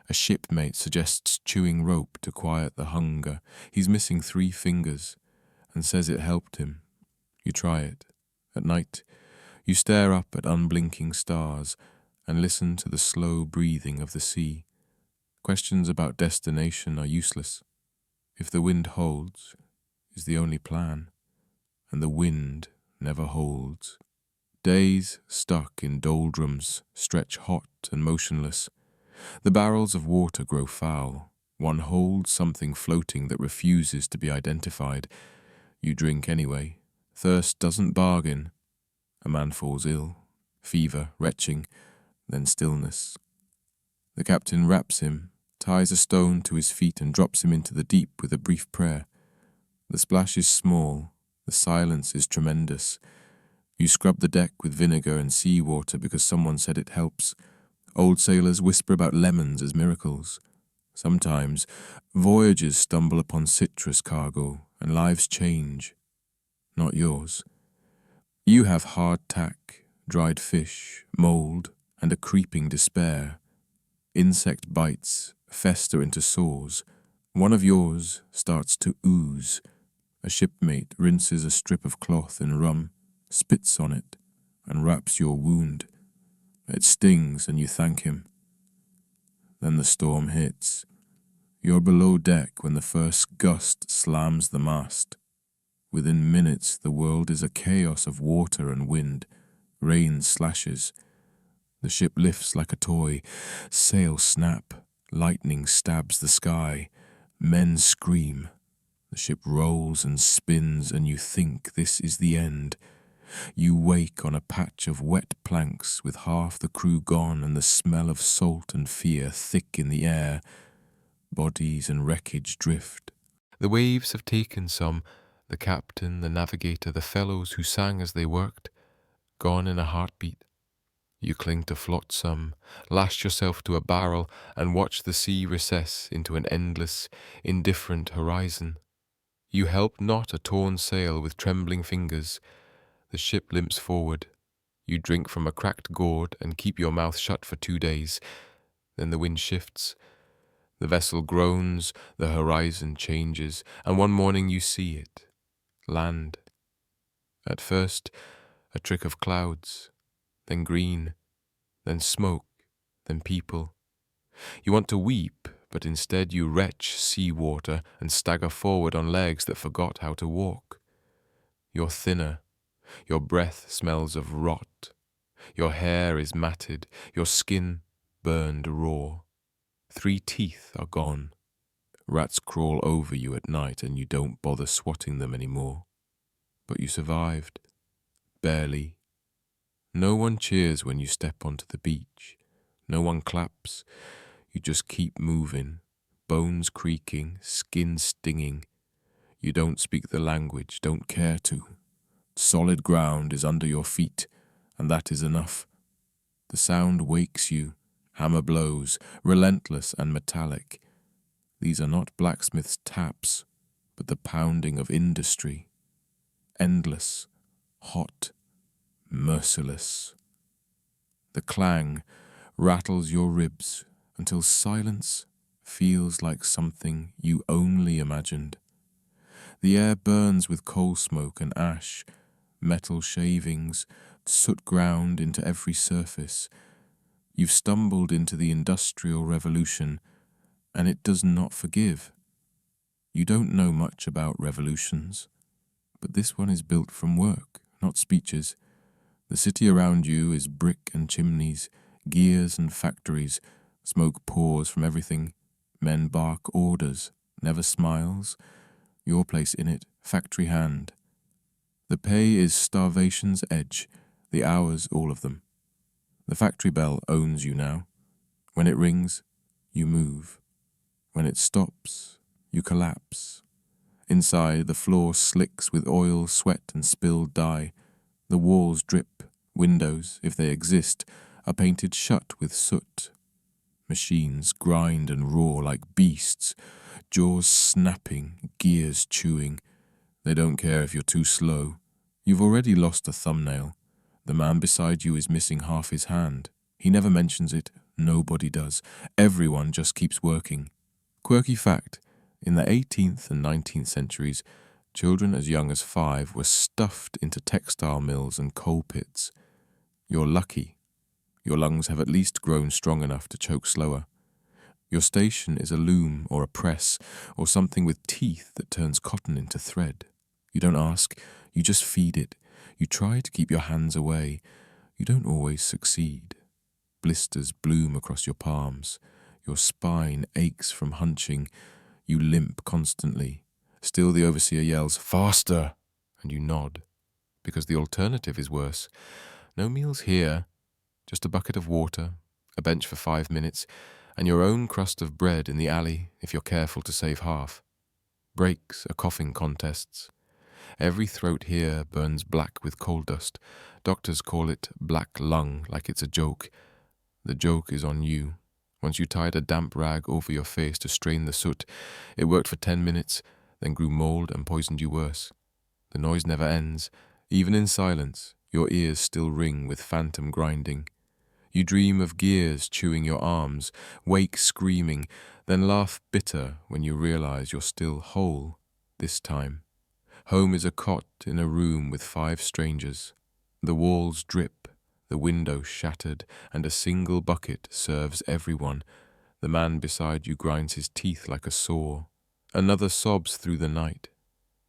A shipmate suggests chewing rope to quiet the hunger. He's missing 3 fingers and says it helped him. You try it. At night, you stare up at unblinking stars and listen to the slow breathing of the sea. Questions about destination are useless. If the wind holds, is the only plan, and the wind never holds. Days stuck in doldrums stretch hot and motionless. The barrels of water grow foul. One holds something floating that refuses to be identified. You drink anyway. Thirst doesn't bargain. A man falls ill, fever, retching, then stillness. The captain wraps him, ties a stone to his feet and drops him into the deep with a brief prayer. The splash is small, the silence is tremendous. You scrub the deck with vinegar and sea water because someone said it helps. Old sailors whisper about lemons as miracles. Sometimes, voyagers stumble upon citrus cargo and lives change. Not yours. You have hard tack, dried fish, mould, and a creeping despair. Insect bites fester into sores. One of yours starts to ooze. A shipmate rinses a strip of cloth in rum, spits on it, and wraps your wound. It stings and you thank him. Then the storm hits. You're below deck when the first gust slams the mast. Within minutes the world is a chaos of water and wind. Rain slashes. The ship lifts like a toy. Sails snap. Lightning stabs the sky. Men scream. The ship rolls and spins and you think this is the end. You wake on a patch of wet planks with half the crew gone and the smell of salt and fear thick in the air. Bodies and wreckage drift. The waves have taken some, the captain, the navigator, the fellows who sang as they worked, gone in a heartbeat. You cling to flotsam, lash yourself to a barrel, and watch the sea recess into an endless, indifferent horizon. You help not a torn sail with trembling fingers. The ship limps forward. You drink from a cracked gourd and keep your mouth shut for 2 days. Then the wind shifts. The vessel groans, the horizon changes, and one morning you see it. Land. At first, a trick of clouds, then green, then smoke, then people. You want to weep, but instead you retch sea water and stagger forward on legs that forgot how to walk. You're thinner. Your breath smells of rot. Your hair is matted, your skin burned raw. 3 teeth are gone. Rats crawl over you at night and you don't bother swatting them anymore. But you survived. Barely. No one cheers when you step onto the beach. No one claps. You just keep moving, bones creaking, skin stinging. You don't speak the language, don't care to. Solid ground is under your feet, and that is enough. The sound wakes you, hammer blows, relentless and metallic. These are not blacksmith's taps, but the pounding of industry. Endless, hot, merciless. The clang rattles your ribs until silence feels like something you only imagined. The air burns with coal smoke and ash, metal shavings, soot ground into every surface. You've stumbled into the Industrial Revolution, and it does not forgive. You don't know much about revolutions, but this one is built from work, not speeches. The city around you is brick and chimneys, gears and factories. Smoke pours from everything. Men bark orders, never smiles. Your place in it, factory hand. The pay is starvation's edge, the hours all of them. The factory bell owns you now. When it rings, you move. When it stops, you collapse. Inside, the floor slicks with oil, sweat, and spilled dye. The walls drip. Windows, if they exist, are painted shut with soot. Machines grind and roar like beasts, jaws snapping, gears chewing. They don't care if you're too slow. You've already lost a thumbnail. The man beside you is missing half his hand. He never mentions it. Nobody does. Everyone just keeps working. Quirky fact, in the 18th and 19th centuries, children as young as 5 were stuffed into textile mills and coal pits. You're lucky. Your lungs have at least grown strong enough to choke slower. Your station is a loom or a press or something with teeth that turns cotton into thread. You don't ask, you just feed it. You try to keep your hands away. You don't always succeed. Blisters bloom across your palms. Your spine aches from hunching. You limp constantly. Still the overseer yells, "Faster!" and you nod. because the alternative is worse. No meals here, just a bucket of water, a bench for 5 minutes, and your own crust of bread in the alley if you're careful to save half. Breaks are coughing contests. Every throat here burns black with coal dust. Doctors call it black lung, like it's a joke. The joke is on you. Once you tied a damp rag over your face to strain the soot, it worked for 10 minutes, then grew mold and poisoned you worse. The noise never ends. Even in silence, your ears still ring with phantom grinding. You dream of gears chewing your arms, wake screaming, then laugh bitter when you realize you're still whole this time. Home is a cot in a room with 5 strangers. The walls drip, the window shattered, and a single bucket serves everyone. The man beside you grinds his teeth like a saw. Another sobs through the night.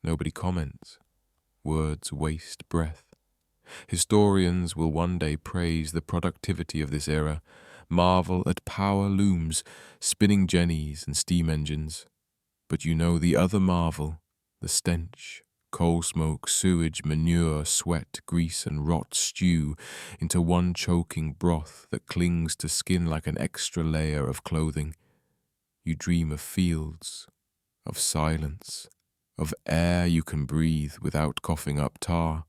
Nobody comments. Words waste breath. Historians will one day praise the productivity of this era, marvel at power looms, spinning jennies and steam engines. But you know the other marvel, the stench, coal smoke, sewage, manure, sweat, grease and rot stew into one choking broth that clings to skin like an extra layer of clothing. You dream of fields, of silence, of air you can breathe without coughing up tar.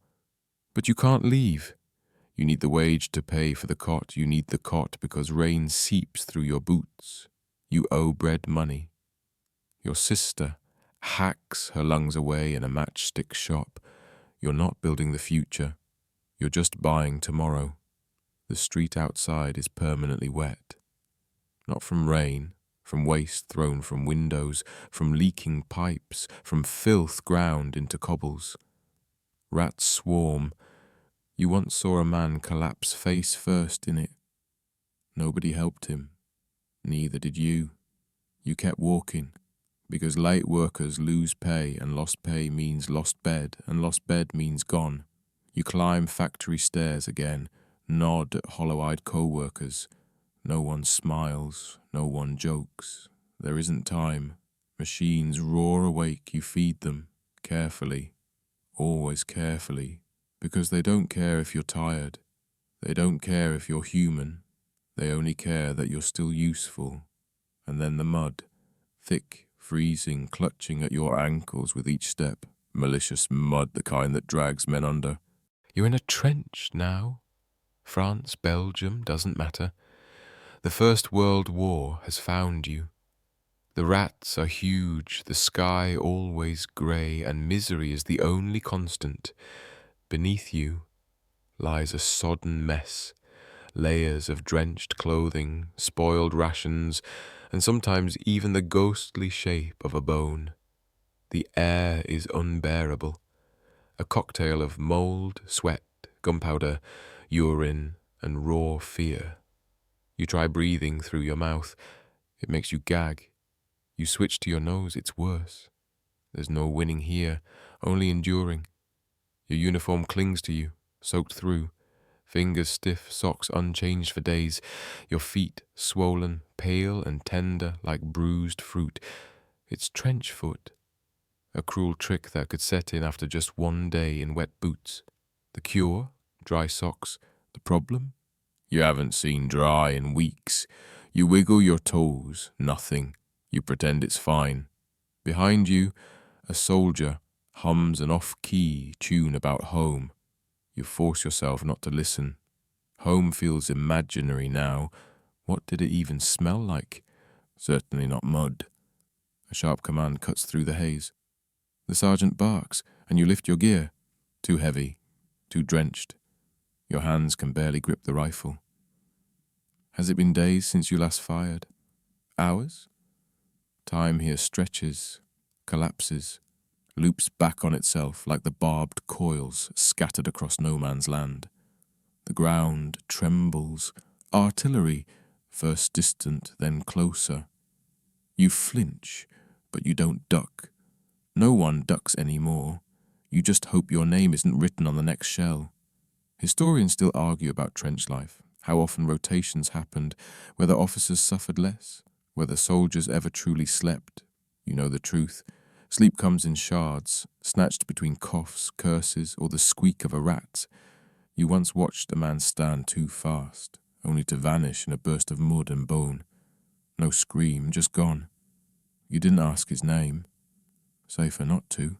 But you can't leave. You need the wage to pay for the cot. You need the cot because rain seeps through your boots. You owe bread money. Your sister hacks her lungs away in a matchstick shop. You're not building the future. You're just buying tomorrow. The street outside is permanently wet. Not from rain, from waste thrown from windows, from leaking pipes, from filth ground into cobbles. Rats swarm. You once saw a man collapse face first in it. Nobody helped him. Neither did you. You kept walking, because late workers lose pay, and lost pay means lost bed, and lost bed means gone. You climb factory stairs again, nod at hollow-eyed co-workers. No one smiles, no one jokes. There isn't time. Machines roar awake, you feed them, carefully. Always carefully, because they don't care if you're tired. They don't care if you're human. They only care that you're still useful. And then the mud, thick, freezing, clutching at your ankles with each step. Malicious mud, the kind that drags men under. You're in a trench now. France, Belgium, doesn't matter. The First World War has found you. The rats are huge, the sky always grey, and misery is the only constant. Beneath you lies a sodden mess, layers of drenched clothing, spoiled rations, and sometimes even the ghostly shape of a bone. The air is unbearable, a cocktail of mould, sweat, gunpowder, urine, and raw fear. You try breathing through your mouth. It makes you gag. You switch to your nose, it's worse. There's no winning here, only enduring. Your uniform clings to you, soaked through, fingers stiff, socks unchanged for days, your feet swollen, pale and tender like bruised fruit. It's trench foot, a cruel trick that could set in after just one day in wet boots. The cure? Dry socks. The problem? You haven't seen dry in weeks. You wiggle your toes, nothing. You pretend it's fine. Behind you, a soldier hums an off-key tune about home. You force yourself not to listen. Home feels imaginary now. What did it even smell like? Certainly not mud. A sharp command cuts through the haze. The sergeant barks, and you lift your gear. Too heavy, too drenched. Your hands can barely grip the rifle. Has it been days since you last fired? Hours? Time here stretches, collapses, loops back on itself like the barbed coils scattered across no man's land. The ground trembles. Artillery, first distant, then closer. You flinch, but you don't duck. No one ducks anymore. You just hope your name isn't written on the next shell. Historians still argue about trench life, how often rotations happened, whether officers suffered less, whether soldiers ever truly slept. You know the truth. Sleep comes in shards, snatched between coughs, curses, or the squeak of a rat. You once watched a man stand too fast, only to vanish in a burst of mud and bone. No scream, just gone. You didn't ask his name. Safer not to.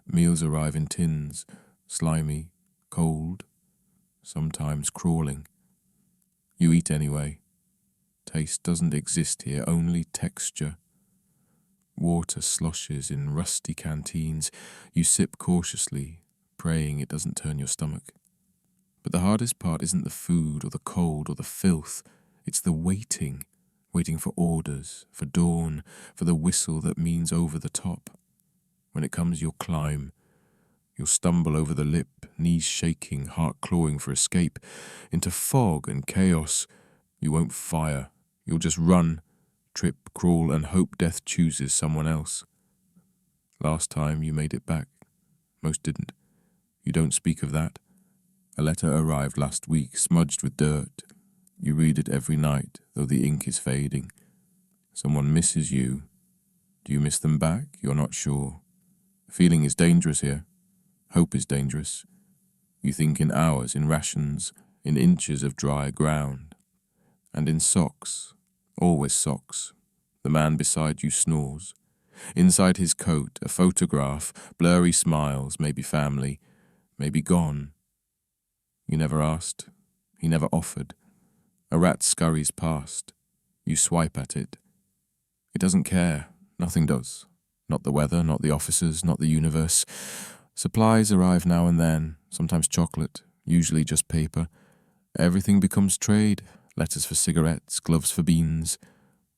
Meals arrive in tins, slimy, cold, sometimes crawling. You eat anyway. Taste doesn't exist here, only texture. Water sloshes in rusty canteens. You sip cautiously, praying it doesn't turn your stomach. But the hardest part isn't the food or the cold or the filth. It's the waiting for orders, for dawn, for the whistle that means over the top. When it comes, you'll climb. You'll stumble over the lip, knees shaking, heart clawing for escape. Into fog and chaos, you won't fire. You'll just run, trip, crawl, and hope death chooses someone else. Last time you made it back. Most didn't. You don't speak of that. A letter arrived last week, smudged with dirt. You read it every night, though the ink is fading. Someone misses you. Do you miss them back? You're not sure. Feeling is dangerous here. Hope is dangerous. You think in hours, in rations, in inches of dry ground. And in socks. Always socks. The man beside you snores. Inside his coat, a photograph, blurry smiles, maybe family, maybe gone. You never asked. He never offered. A rat scurries past. You swipe at it. It doesn't care. Nothing does. Not the weather, not the officers, not the universe. Supplies arrive now and then, sometimes chocolate, usually just paper. Everything becomes trade. Letters for cigarettes, gloves for beans.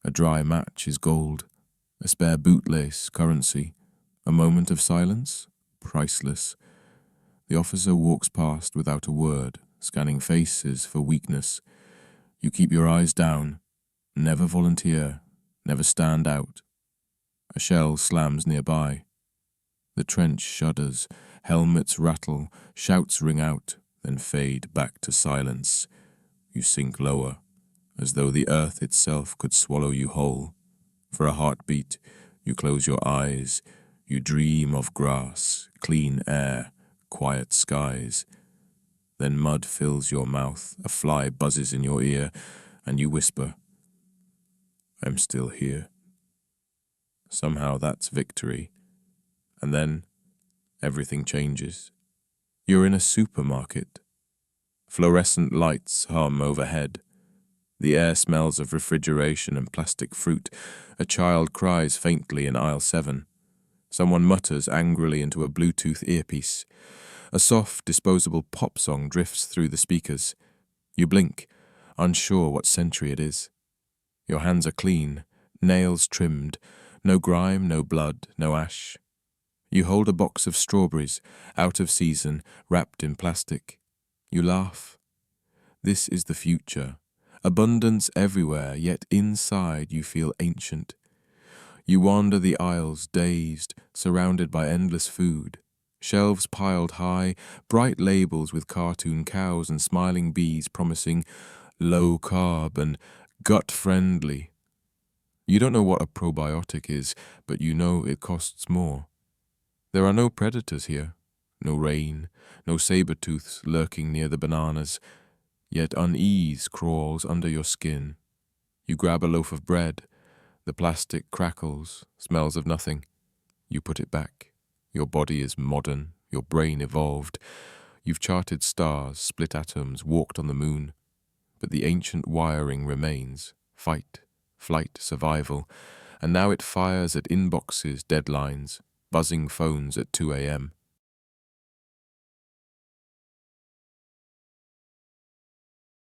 A dry match is gold. A spare bootlace, currency. A moment of silence, priceless. The officer walks past without a word, scanning faces for weakness. You keep your eyes down. Never volunteer. Never stand out. A shell slams nearby. The trench shudders. Helmets rattle. Shouts ring out, then fade back to silence. You sink lower, as though the earth itself could swallow you whole. For a heartbeat, you close your eyes. You dream of grass, clean air, quiet skies. Then mud fills your mouth, a fly buzzes in your ear, and you whisper, I'm still here. Somehow that's victory. And then everything changes. You're in a supermarket. Fluorescent lights hum overhead. The air smells of refrigeration and plastic fruit. A child cries faintly in aisle 7. Someone mutters angrily into a Bluetooth earpiece. A soft, disposable pop song drifts through the speakers. You blink, unsure what century it is. Your hands are clean, nails trimmed, no grime, no blood, no ash. You hold a box of strawberries, out of season, wrapped in plastic. You laugh. This is the future. Abundance everywhere, yet inside you feel ancient. You wander the aisles, dazed, surrounded by endless food. Shelves piled high, bright labels with cartoon cows and smiling bees promising low carb and gut-friendly. You don't know what a probiotic is, but you know it costs more. There are no predators here, no rain, no sabre-tooths lurking near the bananas, yet unease crawls under your skin. You grab a loaf of bread. The plastic crackles, smells of nothing. You put it back. Your body is modern, your brain evolved. You've charted stars, split atoms, walked on the moon. But the ancient wiring remains. Fight, flight, survival. And now it fires at inboxes, deadlines, buzzing phones at 2 a.m.